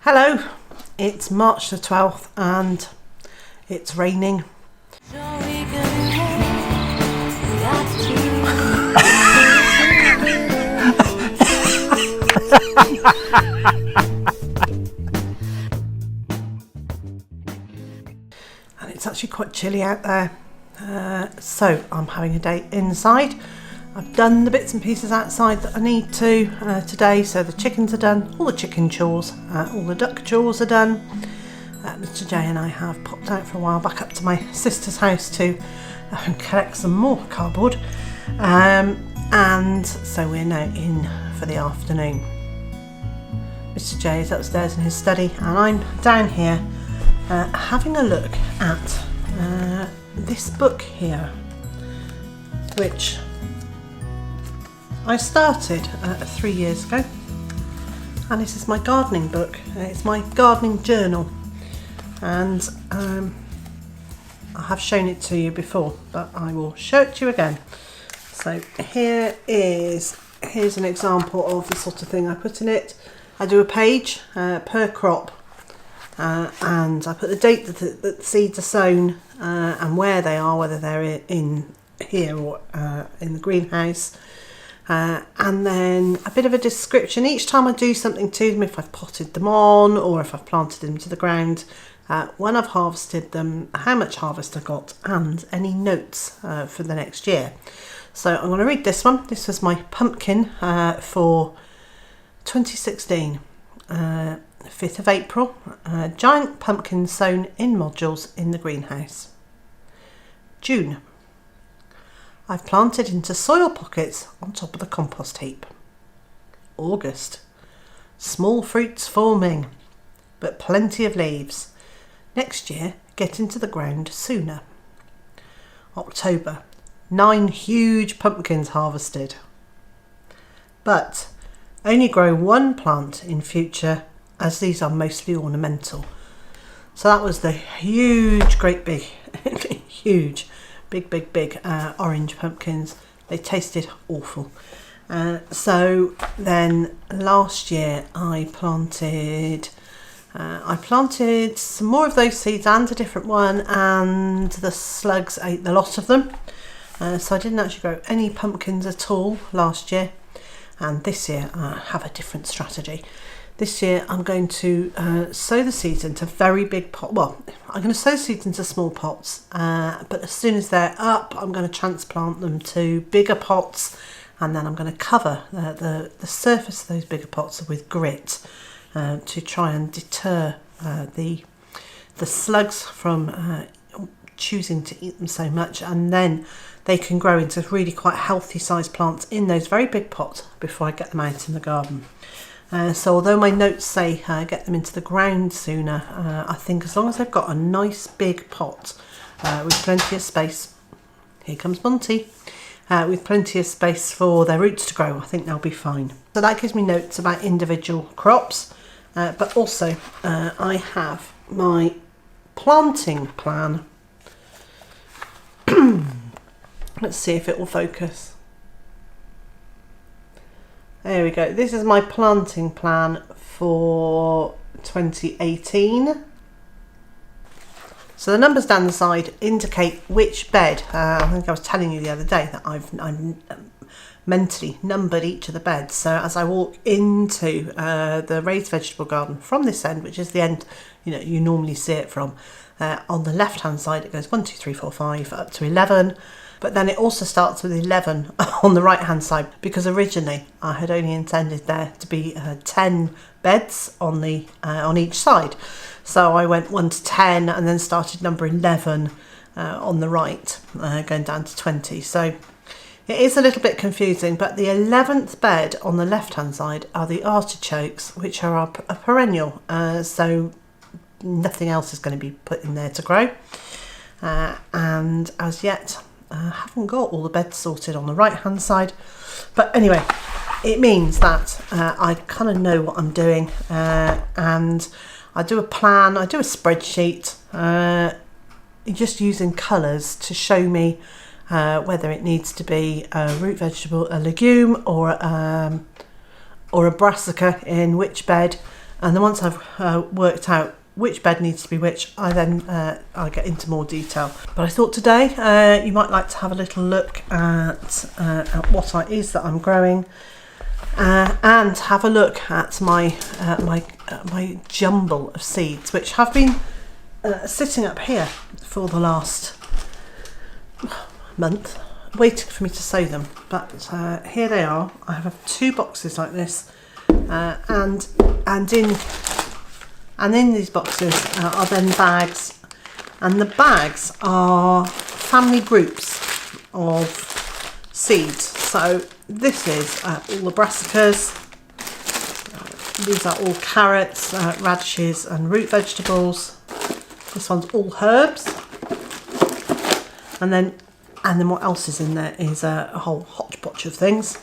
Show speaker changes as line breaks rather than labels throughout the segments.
Hello, it's March the 12th and it's raining. And it's actually quite chilly out there, so I'm having a day inside. I've done the bits and pieces outside that I need to today, so the chickens are done, all the chicken chores, all the duck chores are done. Mr. J and I have popped out for a while back up to my sister's house to collect some more cardboard, and so we're now in for the afternoon. Mr. J is upstairs in his study and I'm down here having a look at this book here, which I started 3 years ago, and this is my gardening book. It's my gardening journal, and I have shown it to you before, but I will show it to you again. So here's an example of the sort of thing I put in it. I do a page per crop, and I put the date that the seeds are sown and where they are, whether they're in here or in the greenhouse. And then a bit of a description each time I do something to them, if I've potted them on or if I've planted them to the ground, when I've harvested them, how much harvest I got, and any notes for the next year. So I'm going to read this one. This was my pumpkin for 2016, 5th of April, giant pumpkin sown in modules in the greenhouse. June. I've planted into soil pockets on top of the compost heap. August. Small fruits forming, but plenty of leaves. Next year, get into the ground sooner. October. 9 huge pumpkins harvested. But only grow 1 plant in future, as these are mostly ornamental. So that was the huge, great big, huge, big orange pumpkins. They tasted awful. So then last year I planted some more of those seeds and a different one, and the slugs ate the lot of them. So I didn't actually grow any pumpkins at all last year, and this year I have a different strategy. This year I'm going to sow the seeds into very big pots. Well, I'm going to sow seeds into small pots, but as soon as they're up, I'm going to transplant them to bigger pots, and then I'm going to cover the surface of those bigger pots with grit to try and deter the slugs from choosing to eat them so much, and then they can grow into really quite healthy sized plants in those very big pots before I get them out in the garden. So although my notes say get them into the ground sooner, I think as long as they've got a nice big pot with plenty of space, here comes Monty, with plenty of space for their roots to grow, I think they'll be fine. So that gives me notes about individual crops, but also I have my planting plan. Let's see if it will focus. There we go. This is my planting plan for 2018. So the numbers down the side indicate which bed. I think I was telling you the other day that I've mentally numbered each of the beds. So as I walk into the raised vegetable garden from this end, which is the end you normally see it from, on the left hand side it goes 1, 2, 3, 4, 5 up to 11. But then it also starts with 11 on the right hand side, because originally I had only intended there to be 10 beds on each side. So I went 1 to 10 and then started number 11 on the right, going down to 20. So it is a little bit confusing, but the 11th bed on the left hand side are the artichokes, which are a perennial, so nothing else is going to be put in there to grow. And as yet, I haven't got all the beds sorted on the right hand side, but anyway, it means that I kind of know what I'm doing, and I do a plan, I do a spreadsheet, just using colours to show me whether it needs to be a root vegetable, a legume, or a brassica in which bed, And then once I've worked out which bed needs to be which, I'll get into more detail. But I thought today you might like to have a little look at what it is that I'm growing, and have a look at my jumble of seeds, which have been sitting up here for the last month, waiting for me to sow them. But here they are. I have 2 boxes like this, and in these boxes are then bags, and the bags are family groups of seeds. So this is all the brassicas, these are all carrots, radishes and root vegetables. This one's all herbs, and then what else is in there is a whole hodgepodge of things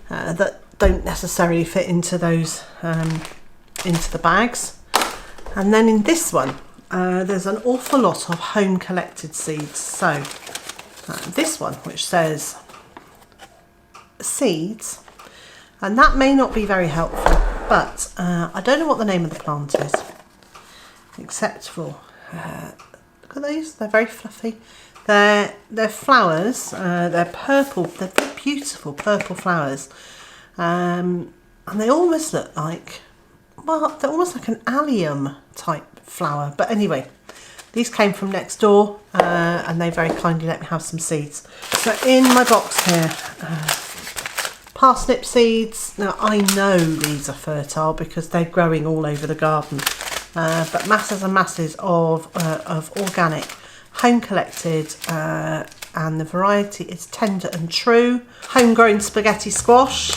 that don't necessarily fit into those into the bags. And then in this one there's an awful lot of home collected seeds. So this one, which says seeds, and that may not be very helpful, but I don't know what the name of the plant is, except for look at these, they're very fluffy. They're flowers, they're purple, they're very beautiful purple flowers, and they almost look like, well, they're almost like an allium type flower. But anyway, these came from next door, and they very kindly let me have some seeds. So in my box here, parsnip seeds. Now I know these are fertile because they're growing all over the garden, but masses and masses of organic, home collected, and the variety is Tender and True. Homegrown spaghetti squash.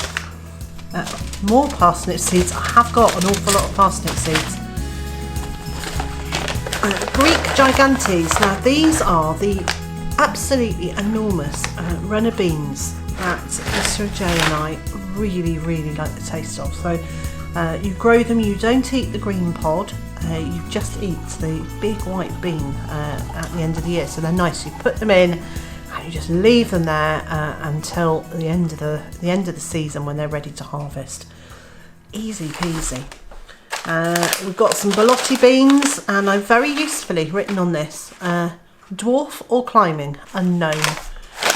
More parsnip seeds. I have got an awful lot of parsnip seeds. Greek gigantes. Now these are the absolutely enormous runner beans that Mr. J and I really like the taste of. So you grow them, you don't eat the green pod, you just eat the big white bean at the end of the year. So they're nice. You put them in and you just leave them there until the end of the season when they're ready to harvest. Easy peasy. We've got some borlotti beans, and I've very usefully written on this dwarf or climbing, unknown,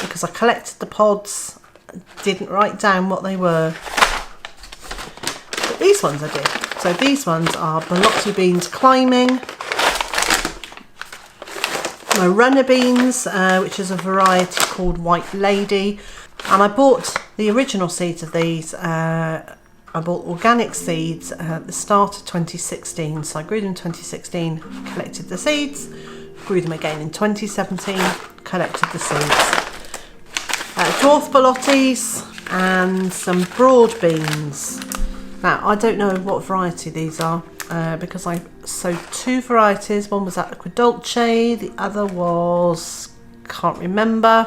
because I collected the pods, didn't write down what they were, but these ones I did. So these ones are borlotti beans climbing. My runner beans, which is a variety called White Lady, and I bought the original seeds of these. I bought organic seeds at the start of 2016, so I grew them in 2016, collected the seeds, grew them again in 2017, collected the seeds. Dwarf borlottis and some broad beans. Now I don't know what variety these are, because I sowed 2 varieties. One was Artichokes, the other was, can't remember,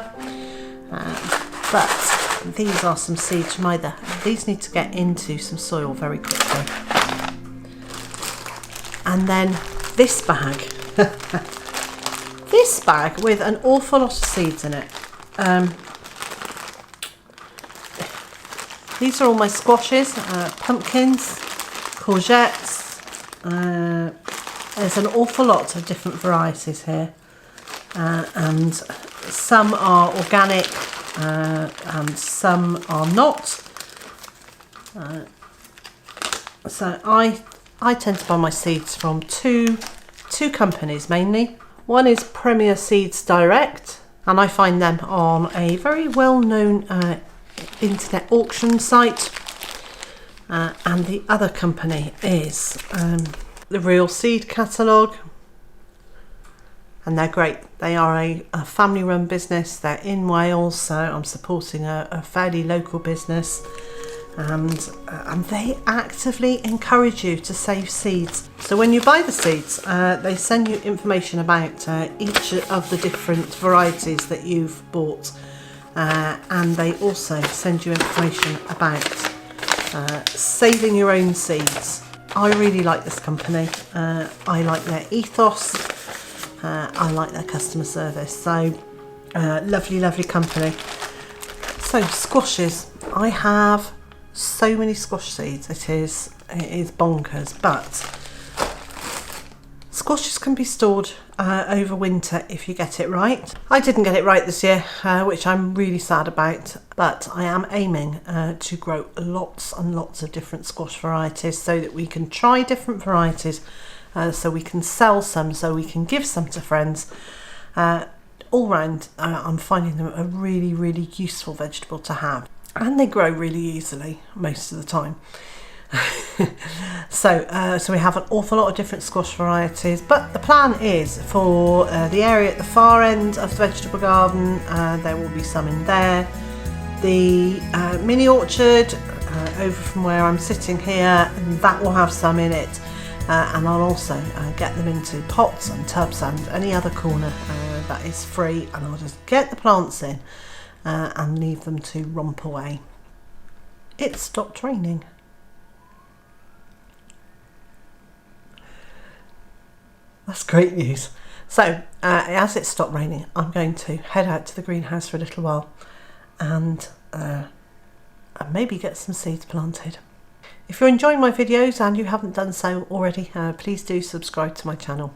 but these are some seeds from either. These need to get into some soil very quickly. And then this bag, this bag with an awful lot of seeds in it. These are all my squashes, pumpkins, courgettes. There's an awful lot of different varieties here, and some are organic and some are not. So I tend to buy my seeds from two companies mainly. One is Premier Seeds Direct, and I find them on a very well-known internet auction site, and the other company is the Real Seed Catalogue, and they're great. They are a family run business. They're in Wales, so I'm supporting a fairly local business, and they actively encourage you to save seeds. So when you buy the seeds, they send you information about each of the different varieties that you've bought, and they also send you information about saving your own seeds. I really like this company. I like their ethos. I like their customer service. So lovely company. So squashes. I have so many squash seeds. It is bonkers, but squashes can be stored over winter if you get it right. I didn't get it right this year, which I'm really sad about, but I am aiming to grow lots and lots of different squash varieties so that we can try different varieties, so we can sell some, so we can give some to friends. All round, I'm finding them a really, really useful vegetable to have, and they grow really easily most of the time. So we have an awful lot of different squash varieties, but the plan is for the area at the far end of the vegetable garden, there will be some in there. The mini orchard over from where I'm sitting here, that will have some in it, and I'll also get them into pots and tubs and any other corner that is free, and I'll just get the plants in and leave them to romp away. It stopped raining. That's great news. So as it stopped raining, I'm going to head out to the greenhouse for a little while and maybe get some seeds planted. If you're enjoying my videos and you haven't done so already, please do subscribe to my channel.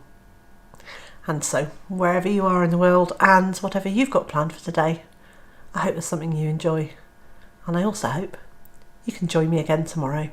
And so wherever you are in the world and whatever you've got planned for today, I hope there's something you enjoy, and I also hope you can join me again tomorrow.